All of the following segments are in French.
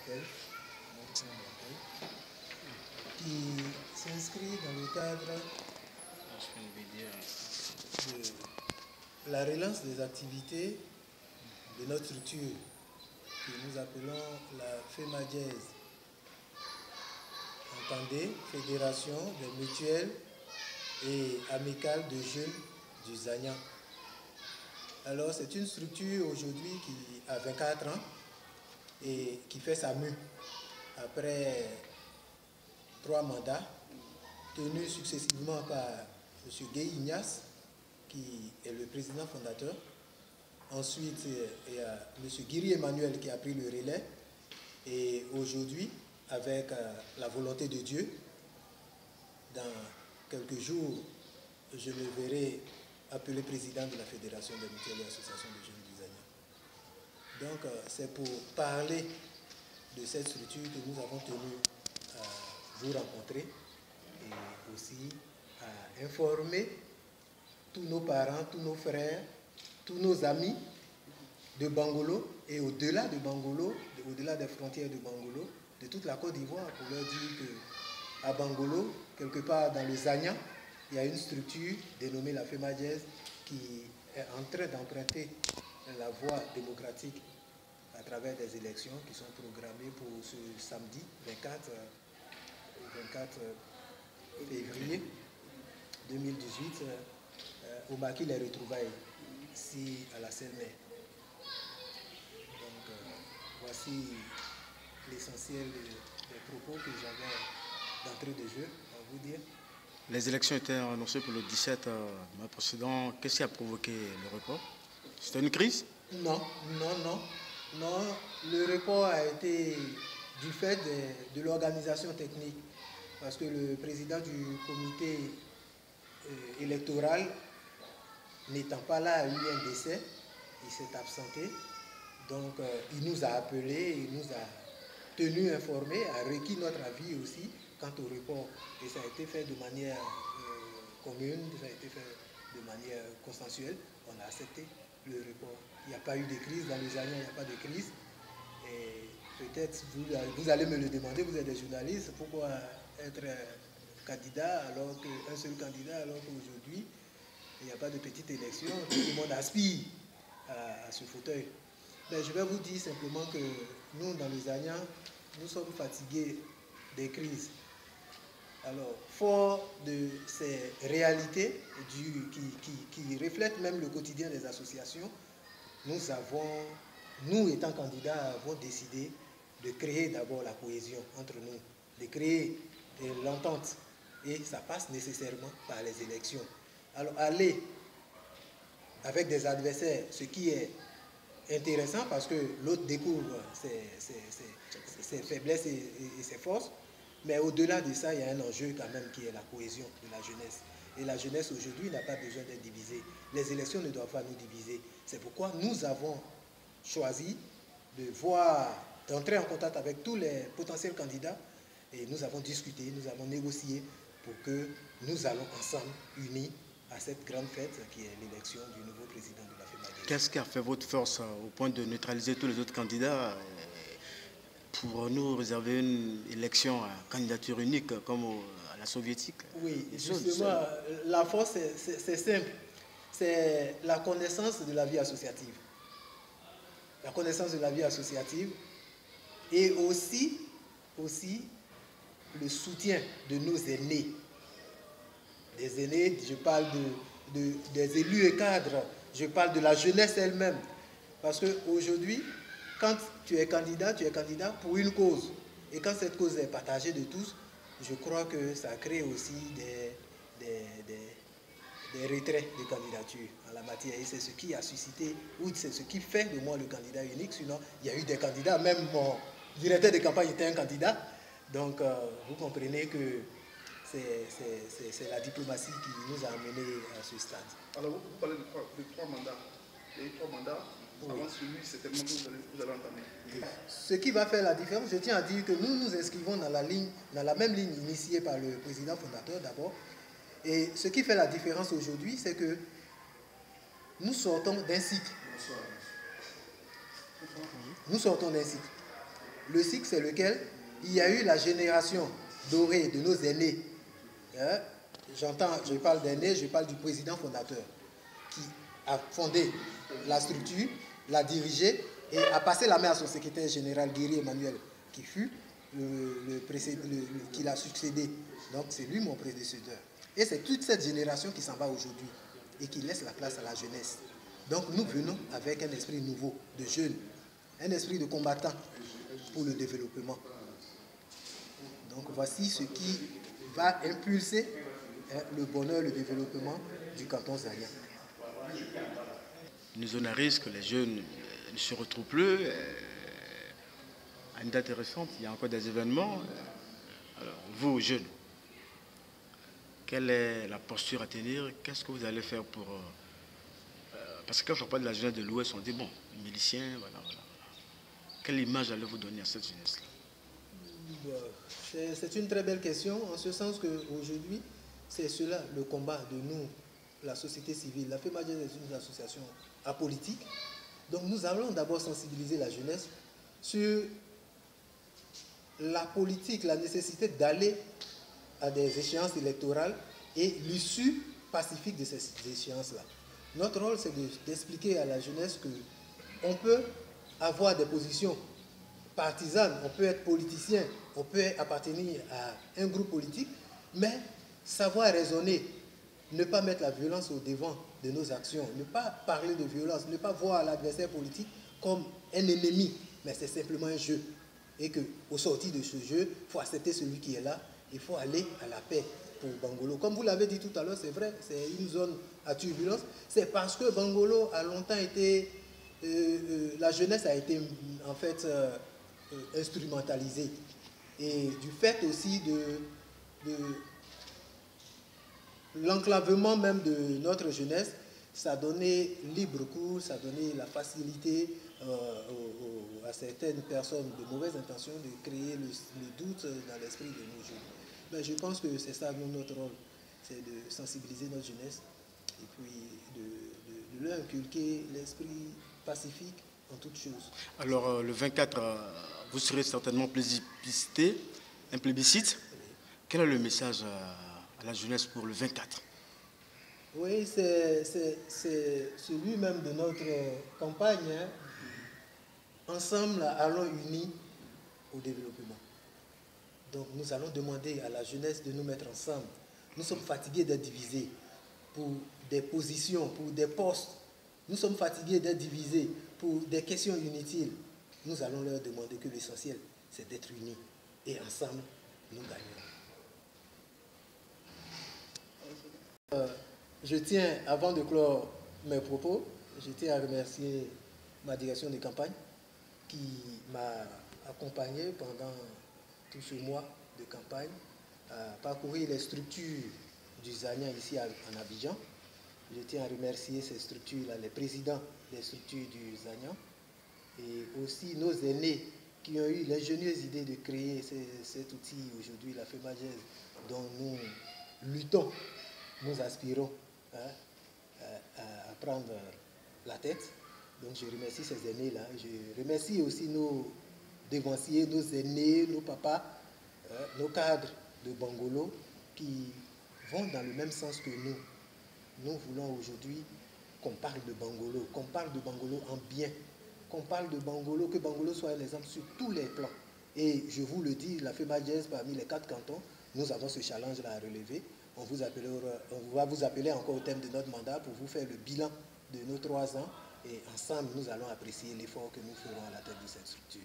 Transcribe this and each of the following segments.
d'accueil, notre chambre d'accueil, qui s'inscrit dans le cadre de la relance des activités de notre structure que nous appelons la FEMADIES. Entendez, Fédération des mutuelles et amicales de jeunes du Zagnan. Alors c'est une structure aujourd'hui qui a 24 ans et qui fait sa mue après 3 mandats tenus successivement par M. Guy Ignace, qui est le président fondateur. Ensuite, il y a M. Guiri Emmanuel qui a pris le relais. Et aujourd'hui, avec la volonté de Dieu, dans quelques jours, je me verrai appelé président de la Fédération des mutuelles et associations de jeunes du Zagnan. Donc, c'est pour parler de cette structure que nous avons tenu à vous rencontrer et aussi à informer tous nos parents, tous nos frères, tous nos amis de Bangolo et au-delà de Bangolo, au-delà des frontières de Bangolo, de toute la Côte d'Ivoire, pour leur dire qu'à Bangolo, quelque part dans le Zagnan, il y a une structure dénommée la FEMADIES qui est en train d'emprunter la voie démocratique à travers des élections qui sont programmées pour ce samedi 24 février 2018 au maquis Les Retrouvailles, ici à la Seine-Mer. Donc voici l'essentiel des propos que j'avais d'entrée de jeu à vous dire. Les élections étaient annoncées pour le 17 mois précédent. Qu'est-ce qui a provoqué le report? C'était une crise? Non. Le report a été du fait de l'organisation technique. Parce que le président du comité électoral, n'étant pas là, a eu un décès. Il s'est absenté. Donc, il nous a appelés, il nous a tenus informés, a requis notre avis aussi quant au report. Et ça a été fait de manière commune, ça a été fait de manière consensuelle. On a accepté le report. Il n'y a pas eu de crise dans les années, il n'y a pas de crise. Et peut-être vous allez me le demander, vous êtes des journalistes, pourquoi être candidat alors qu'un seul candidat alors qu'aujourd'hui il n'y a pas de petite élection, tout le monde aspire à ce fauteuil. Mais je vais vous dire simplement que nous, dans les Zagnan, nous sommes fatigués des crises. Alors, fort de ces réalités qui reflètent même le quotidien des associations, nous étant candidats, avons décidé de créer d'abord la cohésion entre nous, de créer l'entente. Et ça passe nécessairement par les élections. Alors, aller avec des adversaires, ce qui est intéressant parce que l'autre découvre ses faiblesses et ses forces. Mais au-delà de ça, il y a un enjeu quand même qui est la cohésion de la jeunesse. Et la jeunesse aujourd'hui n'a pas besoin d'être divisée. Les élections ne doivent pas nous diviser. C'est pourquoi nous avons choisi d'entrer en contact avec tous les potentiels candidats et nous avons discuté, nous avons négocié pour que nous allons ensemble, unis, à cette grande fête qui est l'élection du nouveau président de la FEMADIES. Qu'est-ce qui a fait votre force au point de neutraliser tous les autres candidats pour nous réserver une élection à candidature unique comme à la soviétique? Oui, justement, la force, c'est simple. C'est la connaissance de la vie associative. La connaissance de la vie associative et aussi le soutien de nos aînés. Des aînés, je parle des élus et cadres, je parle de la jeunesse elle-même. Parce qu'aujourd'hui, quand tu es candidat pour une cause. Et quand cette cause est partagée de tous, je crois que ça crée aussi des retraits de candidature en la matière. Et c'est ce qui a suscité, ou c'est ce qui fait de moi le candidat unique. Sinon, il y a eu des candidats, même mon directeur de campagne était un candidat. Donc, vous comprenez que c'est la diplomatie qui nous a amenés à ce stade. Alors, vous parlez de 3 mandats. Il y a eu 3 mandats. Oui. Avant celui, certainement, vous allez entamer. Oui. Ce qui va faire la différence, je tiens à dire que nous nous inscrivons dans la même ligne initiée par le président fondateur d'abord. Et ce qui fait la différence aujourd'hui, c'est que nous sortons d'un cycle. Nous sortons d'un cycle. Le cycle, c'est lequel? Il y a eu la génération dorée de nos aînés. Hein? Je parle d'aînés, je parle du président fondateur qui a fondé la structure, l'a dirigée et a passé la main à son secrétaire général Guéry Emmanuel, qui fut qui l'a succédé. Donc c'est lui mon prédécesseur. Et c'est toute cette génération qui s'en va aujourd'hui et qui laisse la place à la jeunesse. Donc nous venons avec un esprit nouveau, de jeunes, un esprit de combattant pour le développement. Donc voici ce qui va impulser le bonheur, le développement du canton Zania. Une zone à risque, les jeunes ne se retrouvent plus. À une date récente, il y a encore des événements. Alors, vous, jeunes, quelle est la posture à tenir? Qu'est-ce que vous allez faire pour... parce que quand on parle de la jeunesse de l'Ouest, on dit, bon, les miliciens, voilà. Quelle image allez-vous donner à cette jeunesse-là? C'est une très belle question, en ce sens qu'aujourd'hui, c'est cela le combat de nous, la société civile. La FEMAJES est une association apolitique. Donc nous allons d'abord sensibiliser la jeunesse sur la politique, la nécessité d'aller à des échéances électorales et l'issue pacifique de ces échéances-là. Notre rôle, c'est d'expliquer à la jeunesse qu'on peut avoir des positions partisanes, on peut être politicien, on peut appartenir à un groupe politique, mais savoir raisonner, ne pas mettre la violence au devant de nos actions, ne pas parler de violence, ne pas voir l'adversaire politique comme un ennemi, mais c'est simplement un jeu. Et qu'au sortir de ce jeu, il faut accepter celui qui est là, il faut aller à la paix pour Bangolo. Comme vous l'avez dit tout à l'heure, c'est vrai, c'est une zone à turbulence. C'est parce que Bangolo a longtemps été... la jeunesse a été en fait instrumentalisée. Et du fait aussi de l'enclavement même de notre jeunesse, ça a donné libre cours, ça a donné la facilité à certaines personnes de mauvaises intentions de créer le doute dans l'esprit de nos jeunes. Mais je pense que c'est ça notre rôle, c'est de sensibiliser notre jeunesse et puis de leur inculquer l'esprit pacifique en toutes choses. Alors le 24, vous serez certainement plébiscité, un plébiscite. Quel est le message à la jeunesse pour le 24? Oui, c'est celui même de notre campagne. Hein. Ensemble, allons unis au développement. Donc nous allons demander à la jeunesse de nous mettre ensemble. Nous sommes fatigués d'être divisés pour des positions, pour des postes. Nous sommes fatigués d'être divisés pour des questions inutiles. Nous allons leur demander que l'essentiel, c'est d'être unis. Et ensemble, nous gagnons. Je tiens, avant de clore mes propos, je tiens à remercier ma direction de campagne qui m'a accompagné pendant tout ce mois de campagne à parcourir les structures du Zania ici en Abidjan. Je tiens à remercier ces structures-là, les présidents des structures du Zania et aussi nos aînés qui ont eu l'ingénieuse idée de créer cet outil aujourd'hui, la FEMAJES, dont nous luttons, nous aspirons à prendre la tête. Donc je remercie ces aînés-là. Je remercie aussi nos devanciers, nos aînés, nos papas, nos cadres de Bangolo qui vont dans le même sens que nous. Nous voulons aujourd'hui qu'on parle de Bangolo, qu'on parle de Bangolo en bien, qu'on parle de Bangolo, que Bangolo soit un exemple sur tous les plans. Et je vous le dis, la FEMAJES, parmi les 4 cantons, nous avons ce challenge-là à relever. On va vous appeler encore au thème de notre mandat pour vous faire le bilan de nos 3 ans. Et ensemble, nous allons apprécier l'effort que nous ferons à la tête de cette structure.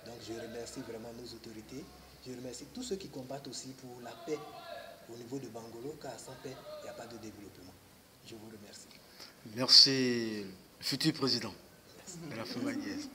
Donc, je remercie vraiment nos autorités. Je remercie tous ceux qui combattent aussi pour la paix au niveau de Bangolo, car sans paix, il n'y a pas de développement. Je vous remercie. Merci, futur président de la FEMAJES.